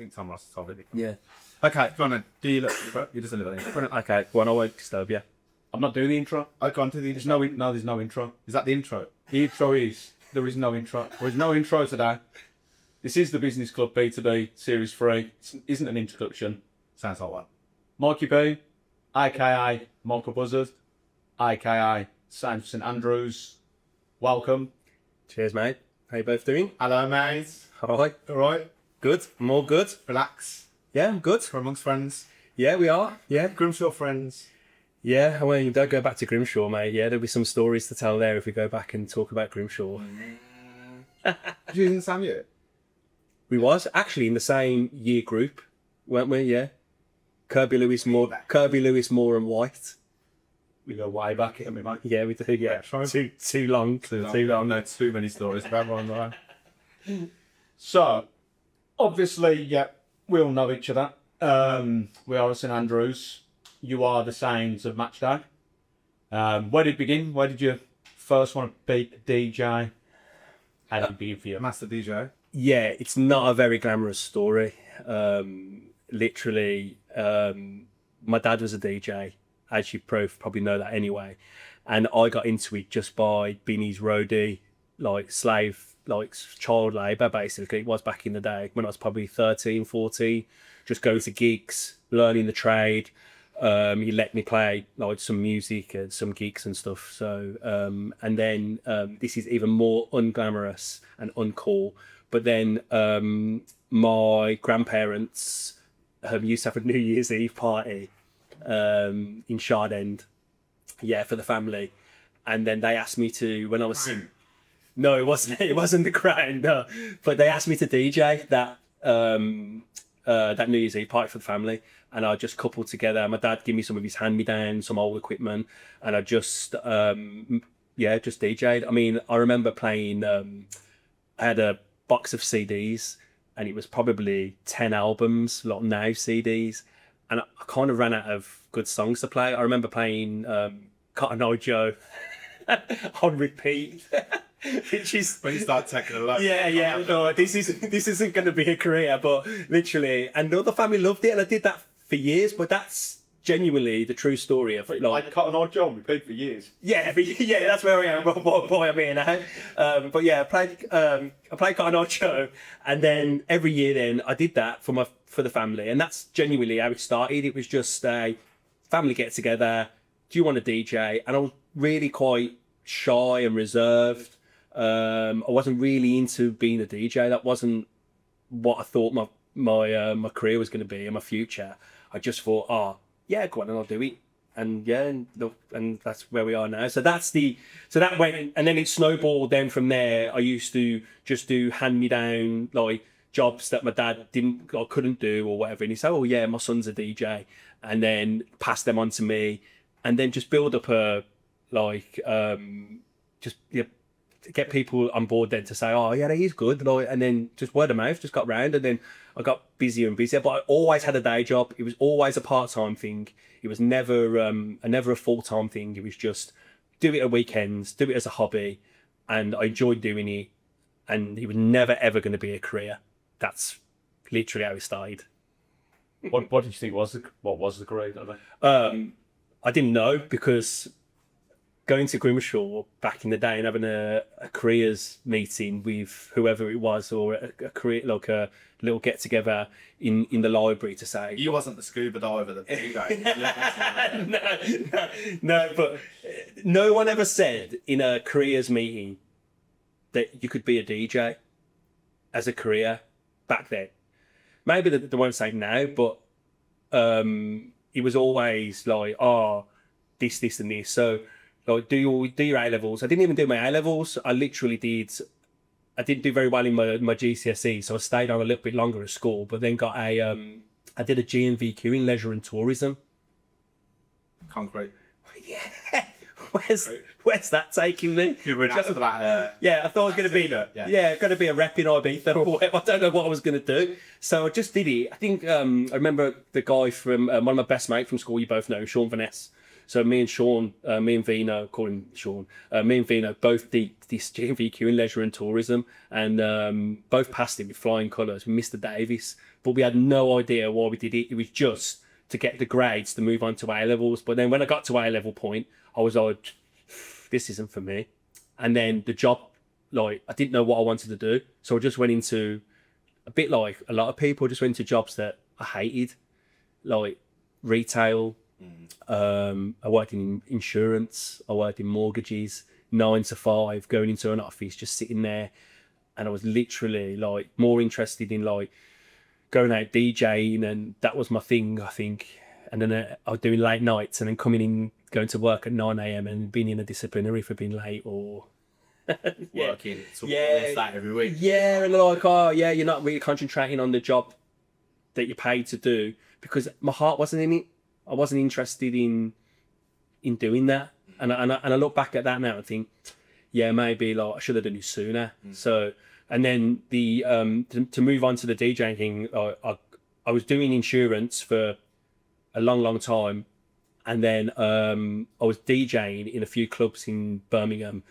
think Tom Ross is already. Yeah. Okay, go on then. Do you look? You just a little intro. Okay, well, I won't disturb you. I'm not doing the intro. I go on to the intro. There's no intro. Is that the intro? The intro is, there is no intro. There is no intro today. This is the Business Club B2B Series 3. It isn't an introduction. Sounds like one. Mikey B, a.k.a. Michael Buzzard, a.k.a. Sam St Andrews. Welcome. Cheers, mate. How you both doing? Hello, mate. All right. All right. Good. I'm all good. Relax. Yeah, I'm good. We're amongst friends. Yeah, we are. Yeah. Grimshaw friends. Yeah, well, you don't go back to Grimshaw, mate. Yeah, there'll be some stories to tell there if we go back and talk about Grimshaw. Did you in Sam yet? We was actually in the same year group, weren't we? Yeah. Kirby Lewis Moore and White. We go way back, haven't we, mate? Yeah, we do. Yeah. Try. Too long. Too long. No, too many stories about one, right? So, obviously, yeah, we all know each other. We are at St Andrews. You are the Saints of Matchday. Where did it begin? Where did you first want to be a DJ? How did it begin for you? Master DJ. Yeah, it's not a very glamorous story. Literally, my dad was a DJ, as you probably know that anyway. And I got into it just by being his roadie, like slave, like child labour, basically. It was back in the day when I was probably 13, 14, just going to gigs, learning the trade. He let me play like some music and some gigs and stuff. So, and then this is even more unglamorous and uncool. But then my grandparents used to have a New Year's Eve party in Shard End, yeah, for the family. And then they asked me to, when I was... No, it wasn't. It wasn't the ground, no. But they asked me to DJ that New Year's Eve party for the family. And I just coupled together. My dad gave me some of his hand-me-downs, some old equipment. And I just, just DJ'd. I mean, I remember playing, I had a box of CDs and it was probably 10 albums, a lot of Now CDs. And I kind of ran out of good songs to play. I remember playing Cotton Eye Joe on repeat. Which is when you start taking a look. Yeah. No, this isn't going to be a career, but literally, and the other family loved it, and I did that for years. But that's genuinely the true story of it. Like Cotton Eye Joe, we played for years. Yeah, that's where I am. Boy, I'm here now. But yeah, I played Cotton Eye Joe, and then every year then I did that for the family, and that's genuinely how it started. It was just a family get together. Do you want to DJ? And I was really quite shy and reserved. I wasn't really into being a DJ. That wasn't what I thought my career was going to be and my future. I just thought, go on, and I'll do it. And yeah, and that's where we are now. So that went, and then it snowballed. Then from there, I used to just do hand-me-down like jobs that my dad didn't or couldn't do or whatever. And he said, "Oh yeah, my son's a DJ," and then pass them on to me, and then just build up get people on board then to say, "Oh yeah, he's good," and then just word of mouth just got round, and then I got busier and busier. But I always had a day job. It was always a part-time thing. It was never a full-time thing. It was just do it at weekends, do it as a hobby, and I enjoyed doing it. And it was never ever going to be a career. That's literally how it started. What did you think was the career? I didn't know, because going to Grimshaw back in the day and having a careers meeting with whoever it was, or a career, like a little get together in the library to say, You wasn't the scuba diver that you no, but no one ever said in a careers meeting that you could be a DJ as a career back then. Maybe they won't say now, but it was always like, this and this. So like, do your A-levels. I didn't even do my A-levels. I didn't do very well in my GCSE, so I stayed on a little bit longer at school, but then got I did a GNVQ in leisure and tourism. Concrete. Yeah. Where's that taking me? You were after that. Yeah, I thought I was going to be going to be a rep in Ibiza or whatever. I don't know what I was going to do, so I just did it. I think I remember the guy from one of my best mates from school. You both know Sean Vaness. So me and Vino, call him Sean, me and Vino both did this GMVQ in leisure and tourism, and both passed it with flying colours. Mr. Davis, but we had no idea why we did it. It was just to get the grades to move on to A levels. But then when I got to A level point, I was like, this isn't for me. And then the job, like, I didn't know what I wanted to do, so I just went into, a bit like a lot of people, just went into jobs that I hated, like retail. I worked in insurance, I worked in mortgages, 9 to 5, going into an office, just sitting there. And I was literally like more interested in like going out DJing, and that was my thing, I think. And then I was doing late nights and then coming in, going to work at 9 a.m. and being in a disciplinary for being late, or Working that every week. Yeah, and they're like, oh yeah, you're not really concentrating on the job that you're paid to do, because my heart wasn't in it. I wasn't interested in doing that. And I look back at that now and think, yeah, maybe like I should have done it sooner. So, and then the to move on to the DJing thing, I was doing insurance for a long time, and then I was DJing in a few clubs in Birmingham.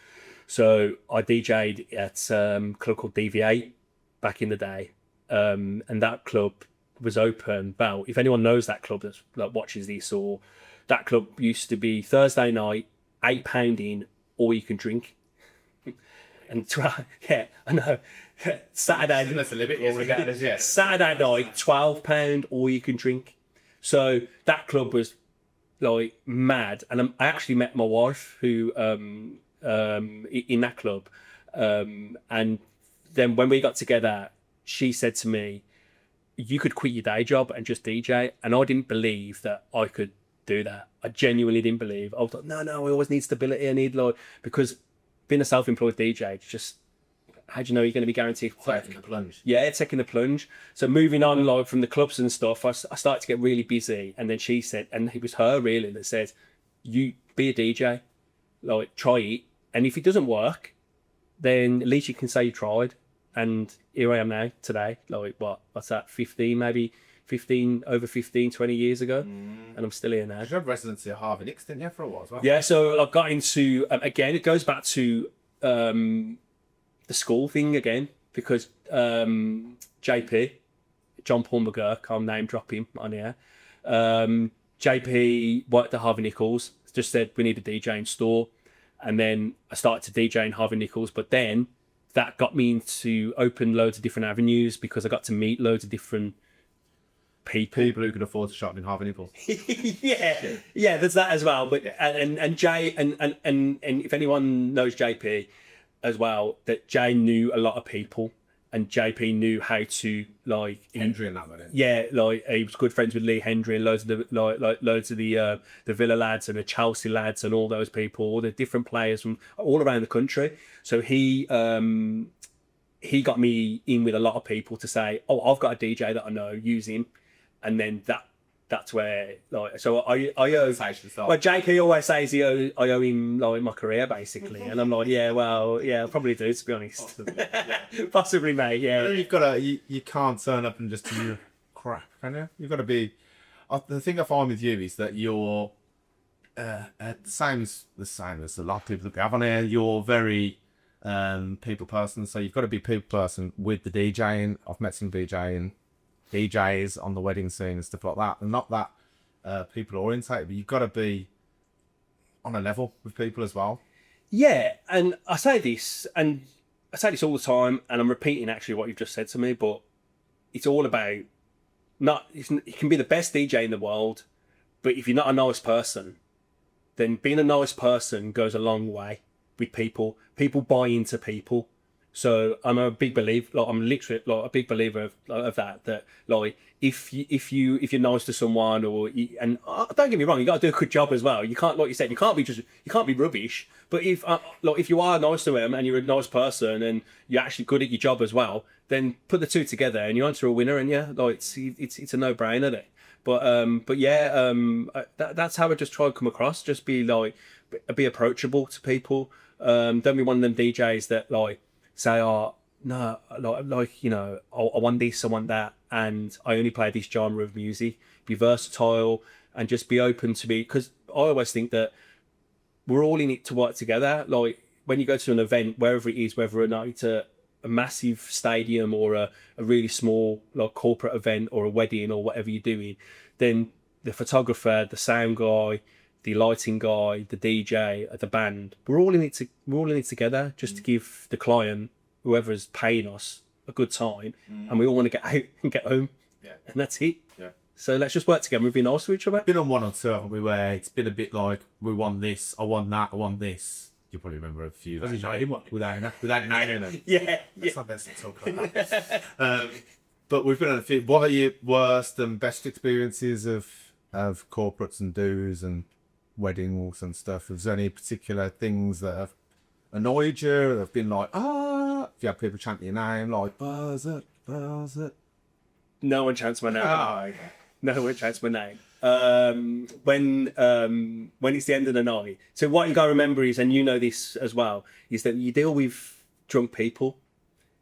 So I DJ'd at a club called DV8 back in the day, and that club was open. Well, if anyone knows that club that like watches this, or that club used to be Thursday night, £8 in, all you can drink. And yeah, I know. Saturday, That's a little bit. Yeah. Saturday night, £12, all you can drink. So that club was like mad, and I actually met my wife who in that club, and then when we got together, she said to me, "You could quit your day job and just DJ," and I didn't believe that I could do that. I genuinely didn't believe. I was like, no, I always need stability. I need like, because being a self-employed DJ, it's just, how do you know you're going to be guaranteed? Taking the plunge. Yeah, taking the plunge. So moving on, like from the clubs and stuff, I started to get really busy. And then she said, and it was her really that said, "You be a DJ, like try it, and if it doesn't work, then at least you can say you tried." And here I am now today, like what's that, 20 years ago, and I'm still here now. You had residency at Harvey Nichols, didn't you, for a while as well? Yeah, so I got into, again, it goes back to the school thing again, because JP, John Paul McGurk, I'll name drop him on here. JP worked at Harvey Nichols, just said we need a DJ in store, and then I started to DJ in Harvey Nichols, but then that got me into open loads of different avenues, because I got to meet loads of different people who could afford to shop in Harvey Nichols. yeah, there's that as well. But and Jay and if anyone knows JP as well, that Jay knew a lot of people, and JP knew how to like Hendry and that one. Yeah, like he was good friends with Lee Hendry and loads of the loads of the Villa lads and the Chelsea lads and all those people, all the different players from all around the country. So he got me in with a lot of people to say, "Oh, I've got a DJ that I know, use him." And then that's where, like, so I owe, well, JK always says I owe him like my career basically, and I'm like, yeah, well, yeah, I'll probably do, to be honest. Possibly, mate. Yeah. You've got to, you can't turn up and just do crap, can you? You've got to be. The thing I find with you is that you're the same as a lot of people that we have on here. You're very people person, so you've got to be people person with the DJing. I've met some DJs on the wedding scene and stuff like that, and not that people orientated, but you've got to be on a level with people as well. Yeah, and I say this all the time, and I'm repeating actually what you've just said to me, but it's all about you can be the best DJ in the world, but if you're not a nice person, then being a nice person goes a long way with people. People buy into people. So I'm a big believer. Like, I'm literally like a big believer of that. That like if you're nice to someone, and don't get me wrong, you got to do a good job as well. You can't, like you said, you can't be rubbish. But if you are nice to them and you're a nice person and you're actually good at your job as well, then put the two together and you enter a winner. And yeah, like it's a no-brainer there. But yeah, that's how I just try to come across. Just be approachable to people. Don't be one of them DJs that like say, "Oh no, like you know, I want this, I want that, and I only play this genre of music." Be versatile and just be open to me, because I always think that we're all in it to work together. Like when you go to an event, wherever it is, whether or not it's a a massive stadium or a really small like corporate event or a wedding or whatever you're doing, then the photographer, the sound guy, the lighting guy, the DJ, the band, we're all in it together just to give the client, whoever's paying us, a good time, and we all want to get out and get home, and that's it. So let's just work together and be nice to each other. Been on one or two, haven't we, where it's been a bit like, we want this, I want that, I want this. You'll probably remember a few. Without naming them. Yeah. That's not best to talk about. But we've been on a few. What are your worst and best experiences of corporates and do's and weddings and stuff? Is there any particular things that have annoyed you, that have been like, if you have people chanting your name, like, buzz it, buzz it? No one chants my name. Oh, okay. No one chants my name. When it's the end of the night. So what you got to remember is, and you know this as well, is that you deal with drunk people,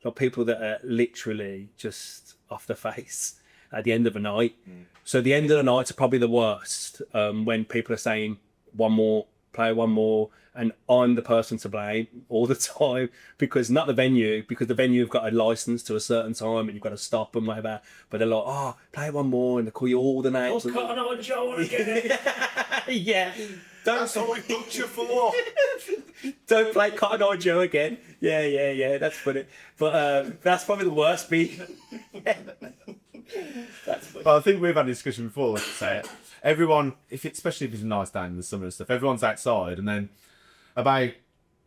like people that are literally just off the face at the end of the night. So the end of the nights are probably the worst, when people are saying one more, play one more, and I'm the person to blame all the time, because not the venue, because the venue have got a license to a certain time and you've got to stop and whatever, but they're like, play one more, and they call you all the names. Oh, Cotton Eye Joe again. Yeah. That's what we booked you for. Don't play Cotton Eye Joe again. Yeah, that's funny. But that's probably the worst beat. That's funny. Well, I think we've had a discussion before, let's say it. Everyone, especially if it's a nice day in the summer and stuff, everyone's outside, and then about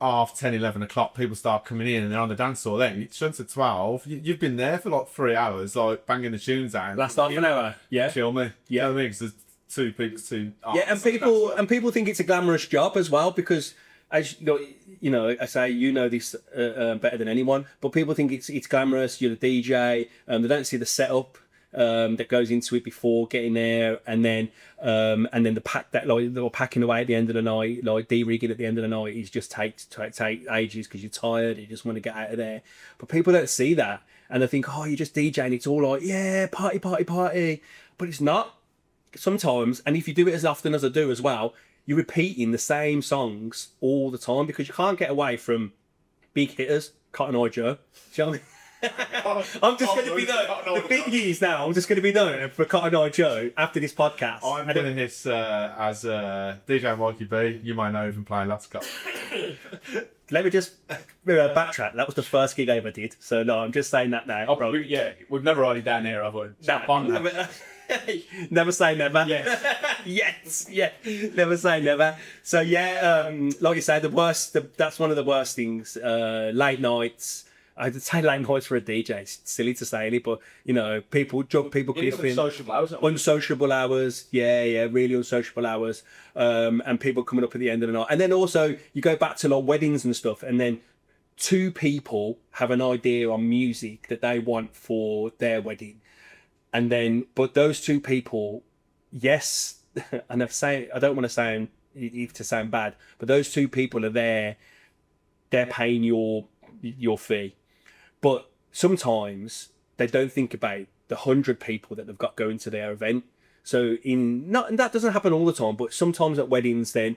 10, 11 o'clock, people start coming in and they're on the dance floor. Then it's shut to 12. You've been there for like 3 hours, like banging the tunes out. Last half an hour. Yeah. Kill me. Yeah. You know what I mean? 'Cause there's two people, two Yeah, and people think it's a glamorous job as well, because as you know, I say you know this better than anyone, but people think it's glamorous. You're the DJ, they don't see the setup that goes into it before getting there, and then the pack that like they're packing away at the end of the night, like de-rigging at the end of the night, is just take ages because you're tired, you just want to get out of there. But people don't see that, and they think, you're just DJing, it's all like, yeah, party, but it's not. Sometimes, and if you do it as often as I do as well, you're repeating the same songs all the time, because you can't get away from big hitters, Cotton Eye Joe. Do you know what I mean? I'm just going to be known. The thing is now, I'm just going to be known for Cotton Eye Joe after this podcast. I'm doing this as DJ Mikey B. You might know from playing Let's Go. Let me just backtrack. That was the first gig I ever did. So no, I'm just saying that now. We've never already down here, have we? Never say never. Yes. Yes. Yeah. Never say never. So yeah, like you say, that's one of the worst things. Late nights. I'd say late nights for a DJ. It's silly to say it, but you know, drunk people cliffing. Unsociable hours. Yeah, really unsociable hours. And people coming up at the end of the night. And then also you go back to like weddings and stuff, and then two people have an idea on music that they want for their wedding. And then, but those two people, yes, and I don't want to sound bad, but those two people are there, they're paying your fee. But sometimes they don't think about the 100 people that they've got going to their event. So and that doesn't happen all the time, but sometimes at weddings, then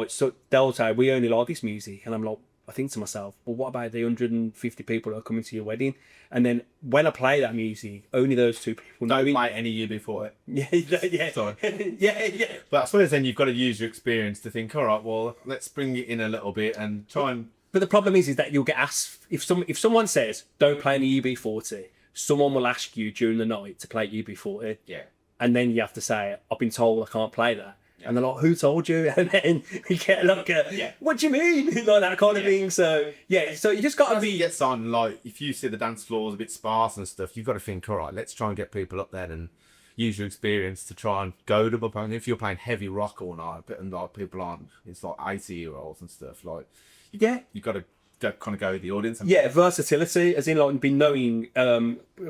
so they'll say, we only like this music, and I'm like, I think to myself, well, what about the 150 people that are coming to your wedding? And then when I play that music, only those two people know. Don't play any year before it. Yeah. Sorry. yeah. But I suppose then you've got to use your experience to think, all right, well, let's bring it in a little bit and try and. But the problem is that you'll get asked if someone says don't play any UB40, someone will ask you during the night to play UB40. Yeah. And then you have to say, I've been told I can't play that. Yeah. And they're like, who told you? And then you get like what do you mean? Like that kind of thing. So so you just got to be. Gets on, like if you see the dance floor's a bit sparse and stuff, you've got to think, all right, let's try and get people up there and use your experience to try and go to them. And if you're playing heavy rock all night, and like people aren't, it's like 80-year-olds and stuff, like. Yeah, you've got to kind of go with the audience. Versatility, as in like being knowing.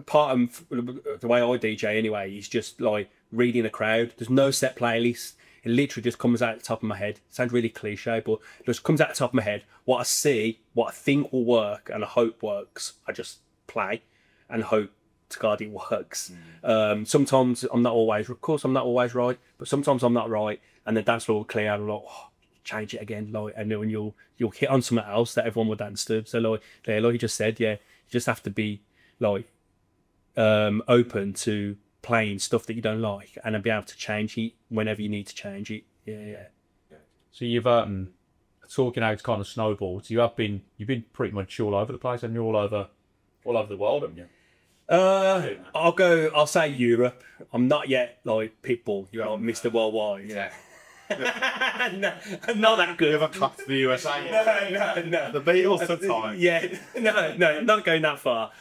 Part of the way I DJ anyway is just like reading a crowd. There's no set playlist. It literally just comes out the top of my head. It sounds really cliche, but it just comes out the top of my head. What I see, what I think will work, and I hope works, I just play and hope to God it works. Sometimes I'm not always, of course, I'm not always right, but sometimes I'm not right, and the dance floor will clear and I'm like, change it again, like, and then you'll hit on something else that everyone will dance to. So like you just said, you just have to be like open to playing stuff that you don't like, and then be able to change it whenever you need to change it. Yeah. So you've talking out kind of snowboards. You've been pretty much all over the place, and you're all over the world, haven't you? I'll say Europe. I'm not yet like Pitbull, like Mr. Worldwide. Yeah. No, I'm not that good. Never clapped for the USA. No. The Beatles sometimes. Yeah, no, not going that far.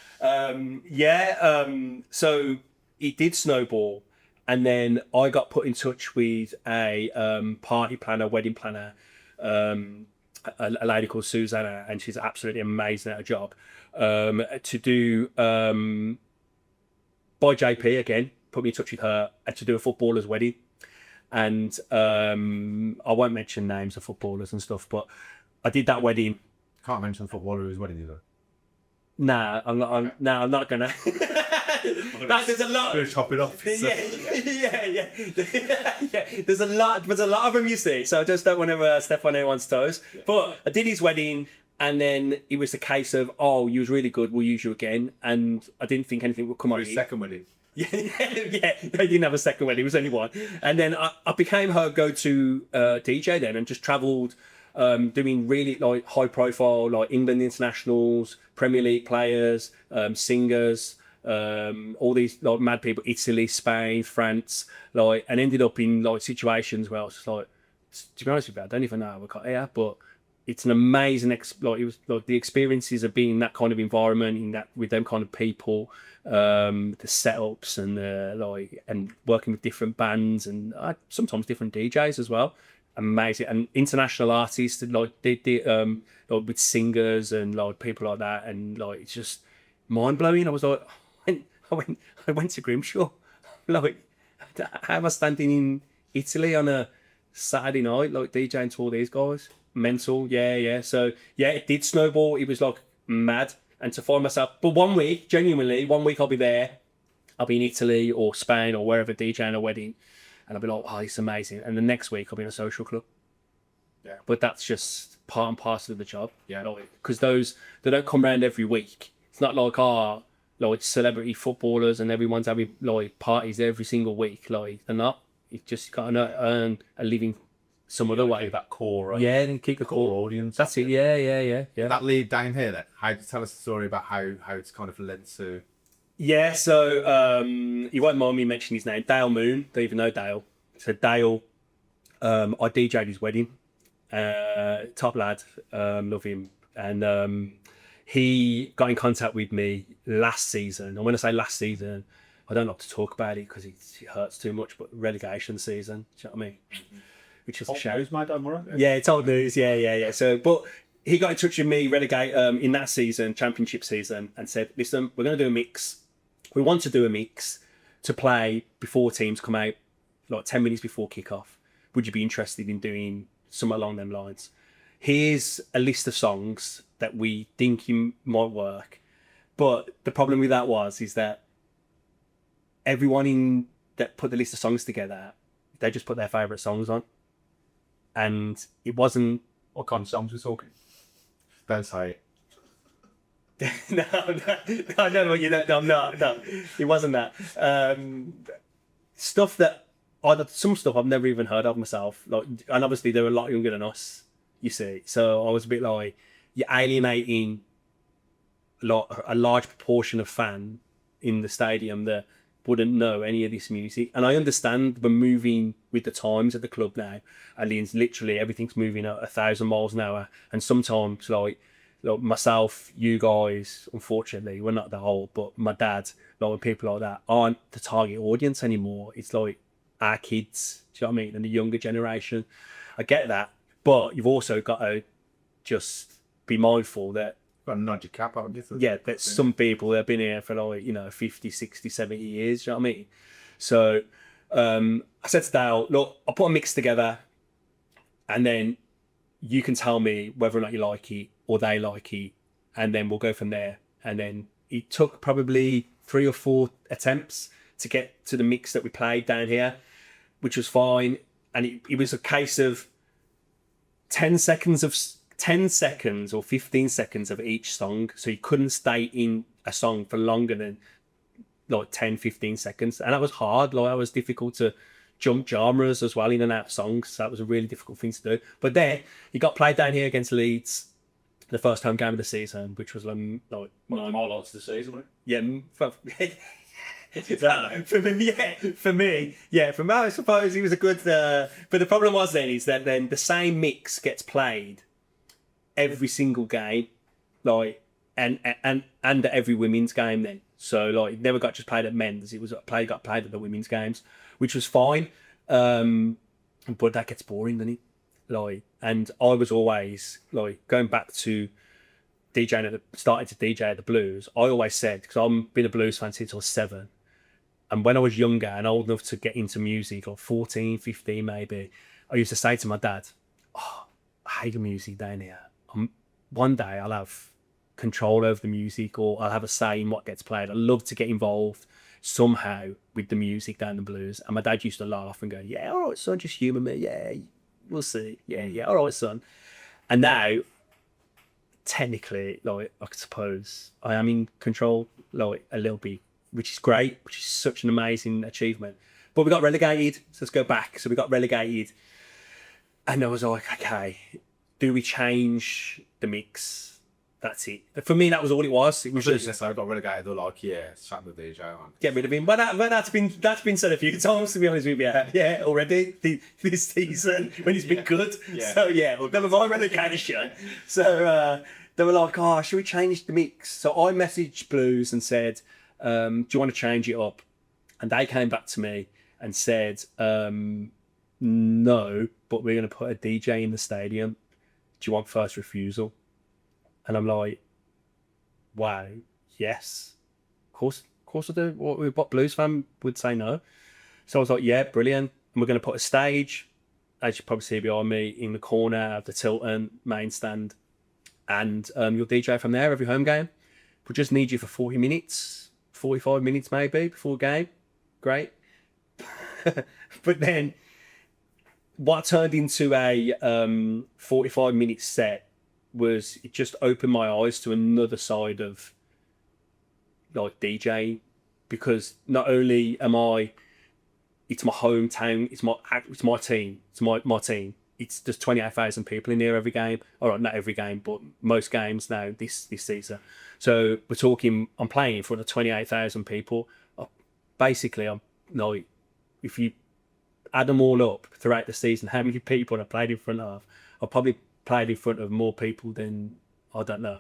So he did snowball, and then I got put in touch with a party planner, wedding planner, a lady called Susanna, and she's absolutely amazing at her job. To do by JP again, put me in touch with her, and to do a footballer's wedding. And I won't mention names of footballers and stuff, but I did that wedding. Can't mention the footballer whose wedding either. Nah, I'm not gonna. There's a lot. Chop it off. Yeah. There's a lot of them, you see. So I just don't want to step on anyone's toes. Yeah. But I did his wedding, and then it was the case of, oh, you was really good. We'll use you again. And I didn't think anything would come on. His second wedding. Yeah. They didn't have a second wedding. It was only one. And then I became her go-to DJ then, and just travelled, doing really like high-profile, like England internationals, Premier League players, singers. All these like mad people, Italy, Spain, France, like, and ended up in like situations where I was just like, to be honest with you, I don't even know how I got here, but it's an amazing it was like the experiences of being in that kind of environment, in that with them kind of people, the setups and and working with different bands and sometimes different DJs as well. Amazing. And international artists, like like with singers and like people like that, and like it's just mind blowing. I was like, I went to Grimshaw. Like, how am I standing in Italy on a Saturday night, like DJing to all these guys? Mental, yeah. So yeah, it did snowball. It was like mad, and to find myself. But genuinely, one week I'll be there. I'll be in Italy or Spain or wherever DJing a wedding, and I'll be like, oh, it's amazing. And the next week I'll be in a social club. Yeah. But that's just part and parcel of the job. Yeah. Because they don't come around every week. It's not like like celebrity footballers and everyone's having like parties every single week. Like they're not. You just gotta earn a living some other way. That core, right? Yeah, and keep the core audience. That's it. Yeah. That lead down here then. Tell us the story about how it's kind of led to. Yeah, so you won't mind me mentioning his name, Dale Moon. Don't even know Dale. So Dale, I DJ'd his wedding. Top lad, love him, and he got in contact with me last season. And when I say last season, I don't like to talk about it because it hurts too much, but relegation season, do you know what I mean? Which is a shame. News, mate, don't worry. Yeah, it's old news, yeah. So, but he got in touch with me, in that season, championship season, and said, listen, we're going to do a mix. We want to do a mix to play before teams come out, like 10 minutes before kickoff. Would you be interested in doing something along them lines? Here's a list of songs that we think might work. But the problem with that is that everyone that put the list of songs together, they just put their favourite songs on. And it wasn't... What kind of songs we're talking? Don't say it. No, I don't know what you know. No, I'm not. No, it wasn't that. Stuff that... some stuff I've never even heard of myself. Like, and obviously they're a lot younger than us, you see. So I was a bit like, you're alienating a large proportion of fan in the stadium that wouldn't know any of this music. And I understand we're moving with the times at the club now. And literally everything's moving at 1,000 miles an hour. And sometimes like myself, you guys, unfortunately, we're not that old, but my dad, like people like that aren't the target audience anymore. It's like our kids, do you know what I mean? And the younger generation. I get that. But you've also got to just be mindful that got to nod your cap out. Yeah, that some people have been here for like, 50, 60, 70 years, do you know what I mean? So I said to Dale, look, I'll put a mix together and then you can tell me whether or not you like it or they like it, and then we'll go from there. And then it took probably 3 or 4 attempts to get to the mix that we played down here, which was fine. And it was a case of 10 seconds 10 seconds or 15 seconds of each song. So you couldn't stay in a song for longer than like 10, 15 seconds. And that was hard. Like, that was difficult to jump genres as well in and out of songs. So that was a really difficult thing to do. But then he got played down here against Leeds, the first home game of the season, which was like One of the highlights of the season, wasn't yeah, for me, I suppose he was a good. But the problem was then is that then the same mix gets played every single game, like and at every women's game then. So like it never got just played at men's. It was got played at the women's games, which was fine. But that gets boring, doesn't it? Like, and I was always like going back to DJing starting to DJ at the Blues. I always said, because I've been a blues fan since I was 7. And when I was younger and old enough to get into music, like 14, 15 maybe, I used to say to my dad, oh, I hate the music down here. One day I'll have control over the music, or I'll have a say in what gets played. I love to get involved somehow with the music down the Blues. And my dad used to laugh and go, yeah, all right, son, just humour me. Yeah, we'll see. Yeah, all right, son. And now, technically, like, I suppose I am in control, like, a little bit, which is great, which is such an amazing achievement. But we got relegated, so let's go back. So we got relegated, and I was like, okay, do we change the mix? That's it. For me, that was all it was. It was just, I got relegated. They're like, yeah, shut the DJ on. Get rid of him. But that's been said a few times, to be honest with you. Yeah, already this season when he's been good. Yeah. So well, never mind relegation. So they were like, oh, should we change the mix? So I messaged Blues and said, do you want to change it up? And they came back to me and said, no, but we're going to put a DJ in the stadium. Do you want first refusal? And I'm like, wow, yes, of course I do. What Blues fan would say no? So I was like, yeah, brilliant. And we're going to put a stage, as you probably see behind me, in the corner of the Tilton main stand. And you'll DJ from there every home game. We'll just need you for 40 minutes, 45 minutes maybe before game. Great. But then what turned into a 45-minute set was, it just opened my eyes to another side of like DJing, because not only it's my hometown, it's my team, it's my team. It's just 28,000 people in here every game. All right, not every game, but most games now this season. So we're talking, I'm playing in front of 28,000 people. Basically, I'm like, if you add them all up throughout the season, how many people I played in front of? I probably played in front of more people than, I don't know,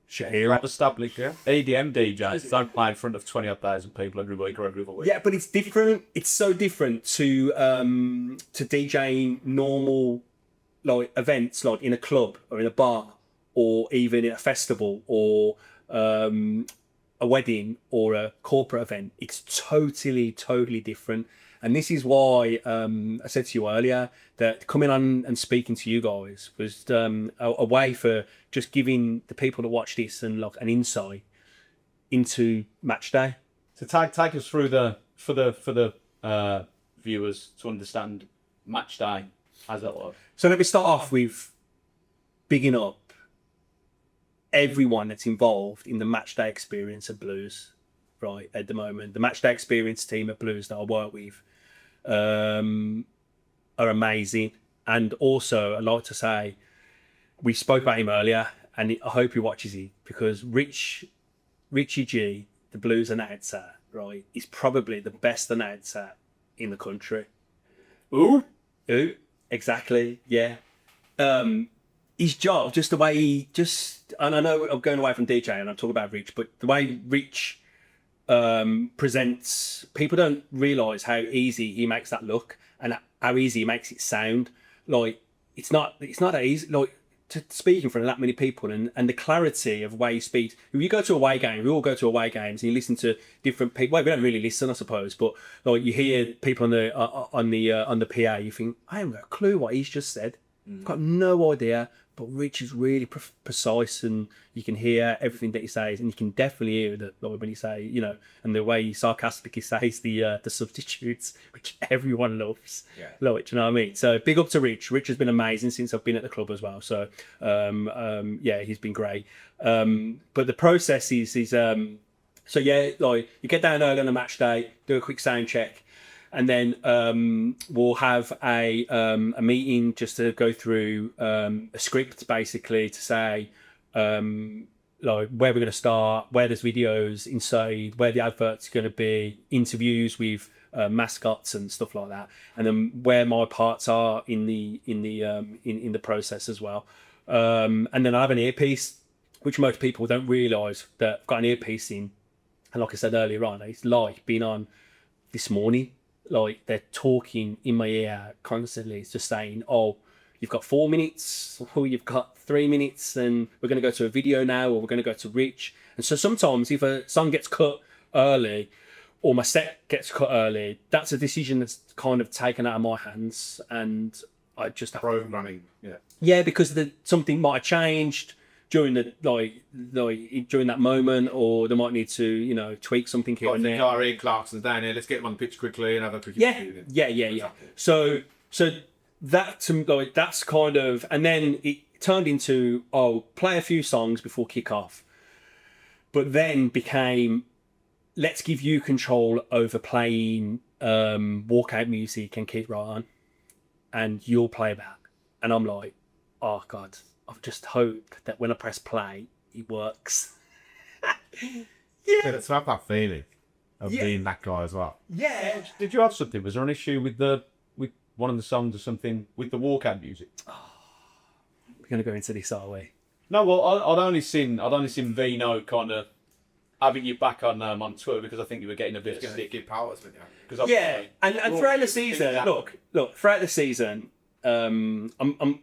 Shahira. established, yeah. EDM DJs don't play in front of 20,000 people every week or every other week. Yeah, but it's different. It's so different to DJing normal like events, like in a club or in a bar, or even in a festival, or a wedding or a corporate event. It's totally different. And this is why I said to you earlier that coming on and speaking to you guys was a way for just giving the people that watch this and like an insight into Matchday. So take us through for the viewers to understand Matchday as it was. So let me start off with bigging up everyone that's involved in the Matchday experience at Blues, right, at the moment. The Matchday experience team at Blues that I work with are amazing. And also, I'd like to say, we spoke about him earlier, and I hope he watches it, because Richie G, the Blues announcer, right, is probably the best announcer in the country. Ooh, exactly, yeah. His job, just the way he and I know I'm going away from DJ and I'm talking about Rich, but the way Rich presents, people don't realise how easy he makes that look and how easy he makes it sound. Like, it's not that easy, like, to speak in front of that many people, and the clarity of way he speaks. If you go to away game, we all go to away games, and you listen to different people. Well, we don't really listen, I suppose, but like, you hear people on the PA, you think, I haven't got a clue what he's just said. I've got no idea. but Rich is really precise, and you can hear everything that he says, and you can definitely hear that, like, when he say, you know, and the way he sarcastically says the substitutes, which everyone loves. Yeah. Like, do you know what I mean? So big up to Rich. Rich has been amazing since I've been at the club as well. So yeah, he's been great. But the process is so yeah, like, you get down early on a match day, do a quick sound check, and then we'll have a meeting just to go through a script, basically, to say like where we're going to start, where there's videos inside, where the advert's going to be, interviews with mascots and stuff like that, and then where my parts are in the process as well. And then I have an earpiece, which most people don't realise that I've got an earpiece in. And like I said earlier on, it's like being on This Morning. Like, they're talking in my ear constantly. It's just saying, oh, you've got 4 minutes, or you've got 3 minutes, and we're going to go to a video now, or we're going to go to Rich. And so sometimes if a song gets cut early, or my set gets cut early, that's a decision that's kind of taken out of my hands. And I just have Programming, yeah. Yeah, because something might have changed during the during that moment, or they might need to, you know, tweak something here and there. Clarkson's down here. Let's get him on the pitch quickly and have a quick. Yeah. So that's kind of, and then it turned into, oh, play a few songs before kick off, but then became, let's give you control over playing walkout music and keep right on, and you'll play that. And I'm like, oh God, I just hope that when I press play, it works. Yeah, to have that feeling of being that guy as well. Yeah. Did you have something? Was there an issue with one of the songs or something with the walkout music? We're gonna go into this, are we? No, well, I'd only seen Vino kind of having you back on Twitter, because I think you were getting a bit sick. Give powers, but Yeah, and throughout the season, look, throughout the season, I'm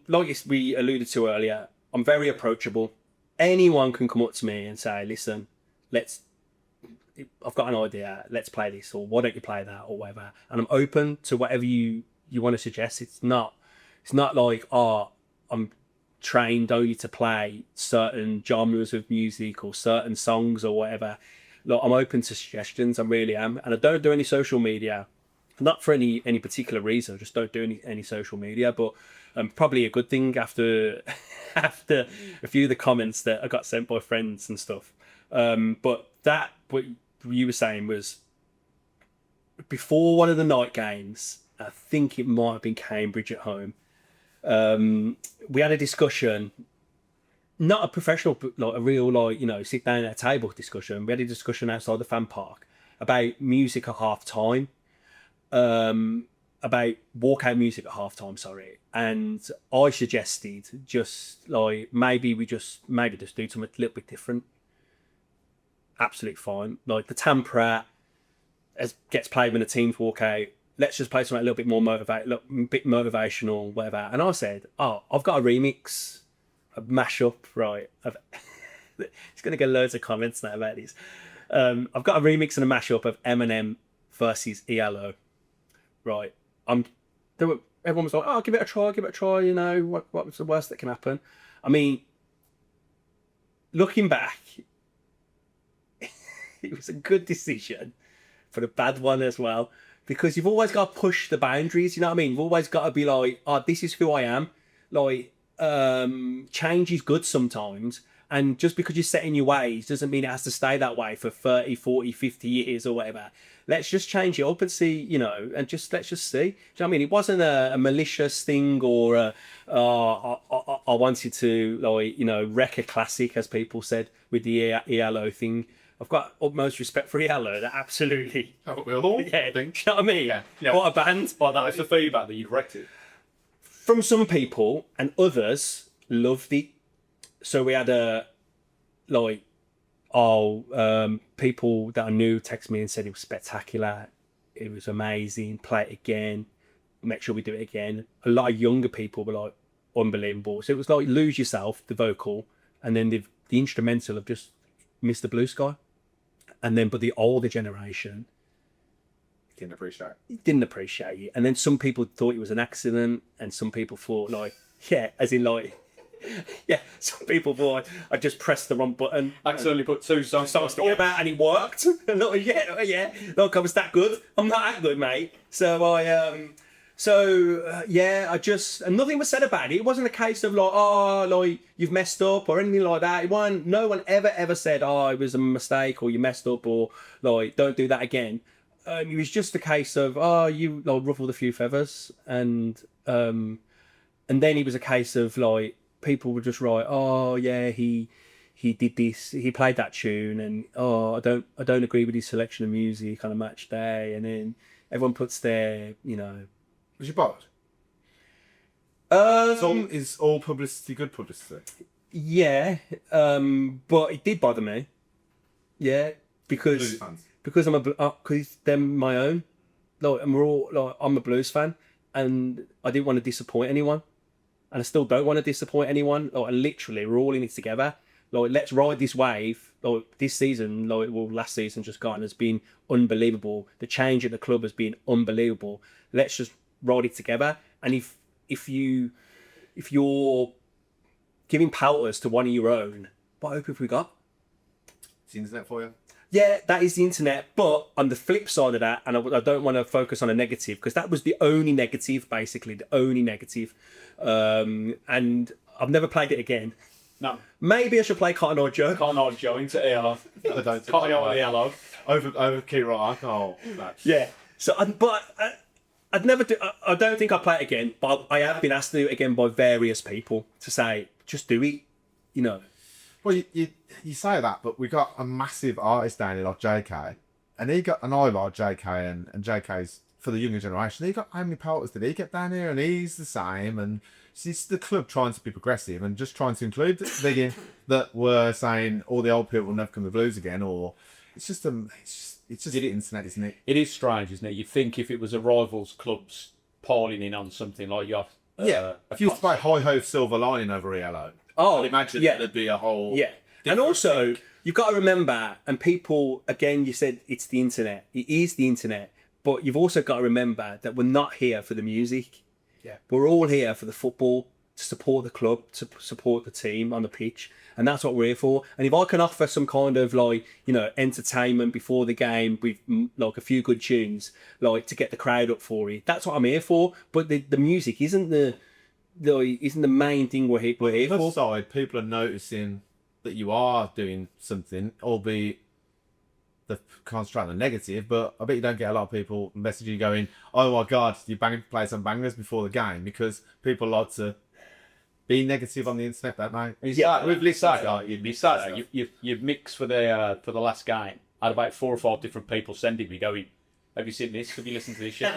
like we alluded to earlier, I'm very approachable. Anyone can come up to me and say, listen, I've got an idea, let's play this, or why don't you play that, or whatever. And I'm open to whatever you want to suggest. It's not like, oh, I'm trained only to play certain genres of music or certain songs or whatever. Look, I'm open to suggestions, I really am. And I don't do any social media. Not for any particular reason, I just don't do any social media, but probably a good thing after a few of the comments that I got sent by friends and stuff. But that, what you were saying, was before one of the night games, I think it might have been Cambridge at home, we had a discussion, not a professional, but like a real, like, you know, sit down at a table discussion. We had a discussion outside the fan park about music at half time. About walkout music at halftime, sorry, and I suggested just like maybe do something a little bit different. Absolutely fine. Like the Tampere gets played when the teams walk out. Let's just play something a little bit more motivational, whatever. And I said, oh, I've got a remix, a mashup, right? It's going to get loads of comments now about this. I've got a remix and a mashup of Eminem versus ELO. Right, everyone was like, "Oh, give it a try." You know, what was the worst that can happen? I mean, looking back, it was a good decision, but a bad one as well, because you've always got to push the boundaries. You know what I mean? You've always got to be like, "Oh, this is who I am." Like, change is good sometimes, and just because you're set in your ways doesn't mean it has to stay that way for 30, 40, 50 years or whatever. Let's just change it up and see, you know, and let's just see. Do you know what I mean? It wasn't a malicious thing, or I wanted to, like, you know, wreck a classic, as people said with the ELO thing. I've got utmost respect for ELO. They're absolutely, we'll all yeah. Do you know what I mean? Yeah. What a band! But that is the feedback that you've wrecked it. From some people, and others loved it. So we had people that I knew texted me and said it was spectacular, it was amazing, play it again, make sure we do it again. A lot of younger people were like, unbelievable. So it was like Lose Yourself, the vocal, and then the instrumental of just Mr. Blue Sky. And then, but the older generation didn't appreciate it. And then some people thought it was an accident, and some people thought, like, yeah, as in, like, Yeah, some people thought I just pressed the wrong button. Accidentally put two songs Together, and it worked. And like, yeah. Look, I was that good. I'm not that good, mate. So I just, and nothing was said about it. It wasn't a case of like, oh, like you've messed up or anything like that. It wasn't. No one ever said, oh, it was a mistake or you messed up or like don't do that again. It was just a case of, oh, you like ruffled a few feathers, and then it was a case of like people would just write, oh yeah, he did this, he played that tune, and oh, I don't agree with his selection of music on a match day, and then everyone puts their, Was you bothered? Is all publicity good publicity? Yeah, but it did bother me. Yeah, because because they're my own. Like, and we're all like, I'm a Blues fan, and I didn't want to disappoint anyone, and I still don't want to disappoint anyone. Like, and literally, we're all in it together. Like, let's ride this wave. Like, this season, last season just gone has been unbelievable. The change at the club has been unbelievable. Let's just ride it together. And if you're giving pelters to one of your own, what hope have we got? It's the internet for you. Yeah, that is the internet. But on the flip side of that, and I don't want to focus on a negative, because that was the only negative, basically, the only negative. And I've never played it again. No. Maybe I should play Cotton Eye Joe. Cotton Eye Joe into ELO. I don't. Cotton Eye ELO. Over key right alcohol. Yeah. So, I'd never do. I don't think I'll play it again. But I have been asked to do it again by various people to say, just do it. Well, you say that, but we got a massive artist down here like JK, and he got, and I like JK, and JK's for the younger generation. He got, how many pelters did he get down here? And he's the same, and it's the club trying to be progressive and just trying to include the big that were saying all the old people will never come to the Blues again, or it's just the internet, isn't it? It is strange, isn't it? You'd think if it was a rivals clubs piling in on something like you. If you play High Ho Silver Lining over ELO, I'd imagine there'd be a whole And also, you've got to remember, and people, again, you said it's the internet. It is the internet, but you've also got to remember that we're not here for the music. Yeah, we're all here for the football, to support the club, to support the team on the pitch, and that's what we're here for. And if I can offer some kind of entertainment before the game with like a few good tunes, like to get the crowd up for it, that's what I'm here for. But the music isn't the main thing we're here for. On the other side, people are noticing that you are doing something, albeit the concentrate on the negative, but I bet you don't get a lot of people messaging you going, oh my god, you play some bangers before the game, because people like to be negative on the internet, don't they? We've listened. You've mixed for the last game. I had about 4 or 5 different people sending me going, have you seen this? Have you listened to this shit?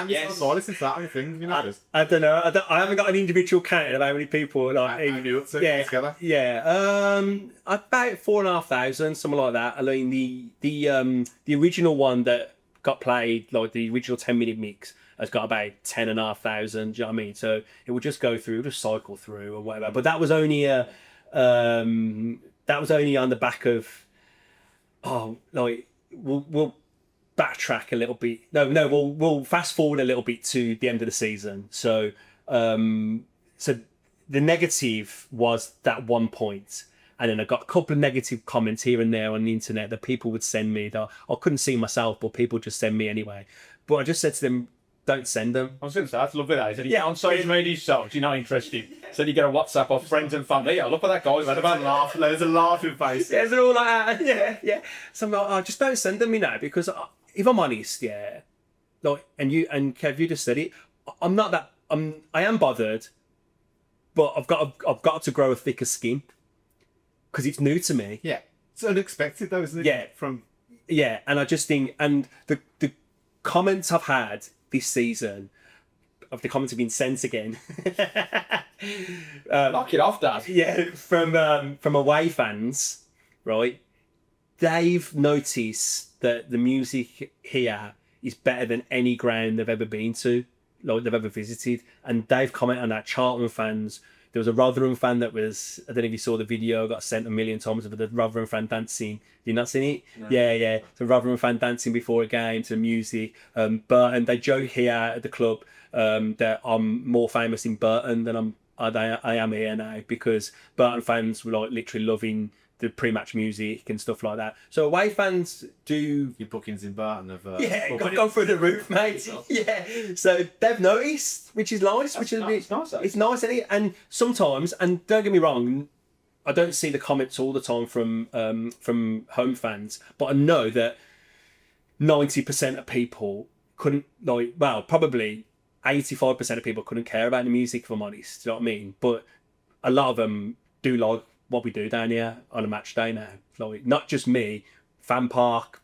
Yes. I listen to that on your thing, I don't know. I haven't got an individual count of how many people together. Yeah. About 4,500, something like that. I mean, the original one that got played, like the original 10-minute mix, has got about 10,500. Do you know what I mean? So it would just go through, just cycle through or whatever. But that was only on the back of we'll backtrack a little bit. We'll fast forward a little bit to the end of the season. So the negative was that one point, and then I got a couple of negative comments here and there on the internet that people would send me that I couldn't see myself, but people just send me anyway. But I just said to them, don't send them. I was going to say, that's lovely that. He said, on social media, so you're not interested. So you get a WhatsApp off friends and family. Yeah, look at that guy. There's a laughing face. Yeah, they're all like that. Yeah. So I'm like, oh, just don't send them me now, because if I'm honest, like, and Kev, you just said it. I'm not that. I am bothered, but I've got to grow a thicker skin because it's new to me. Yeah, it's unexpected though, isn't it? Yeah, and I just think, and the comments I've had this season, of the comments have been sent again. Knock it off, Dad. Yeah, from away fans, right? They've noticed that the music here is better than any ground they've ever been to, like they've ever visited, and they've commented on that. Charlton fans. There was a Rotherham fan that was, I don't know if you saw the video, got sent a million times of the Rotherham fan dancing. You not seen it? No. Yeah. The Rotherham fan dancing before a game to music. Burton, they joke here at the club that I'm more famous in Burton than I am here now, because Burton fans were like literally loving the pre-match music and stuff like that. So away fans do. Your bookings in Barton have Gone through the roof, mate. Yeah, so they've noticed, which is nice. It's nice. It's nice, isn't it? And sometimes, and don't get me wrong, I don't see the comments all the time from home fans, but I know that 90% of people couldn't, like, well, probably 85% of people couldn't care about the music, if I'm honest. Do you know what I mean? But a lot of them do like what we do down here on a match day now. Like, not just me, fan park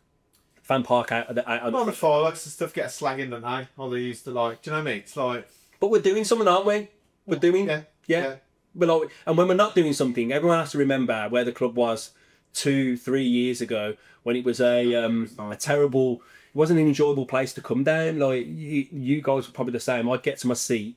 out of the. Well, the fireworks and stuff get a slag in, don't they? Or they used to, like, do you know what I mean? It's like. But we're doing something, aren't we? We're doing. Yeah. But like, and when we're not doing something, everyone has to remember where the club was 2-3 years ago, when it was a terrible. It wasn't an enjoyable place to come down. Like, you guys were probably the same. I'd get to my seat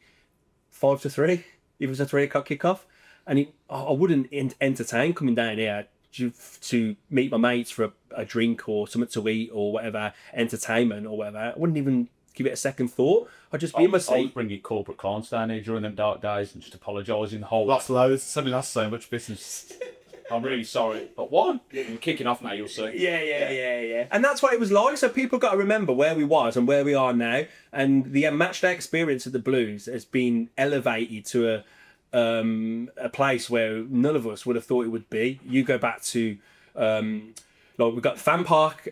2:55. It was a 3 o'clock kickoff, and I wouldn't entertain coming down here to meet my mates for a drink or something to eat or whatever, entertainment or whatever. I wouldn't even give it a second thought. I'd just be in my seat. I was bringing corporate clients down here during them dark days and just apologising the whole. That's loads. Suddenly that's so much business. I'm really sorry, but one, you're kicking off now, you'll see. Yeah. And that's what it was like. So people got to remember where we was and where we are now. And the matchday experience of the Blues has been elevated to a place where none of us would have thought it would be. You go back to, like, we've got the fan park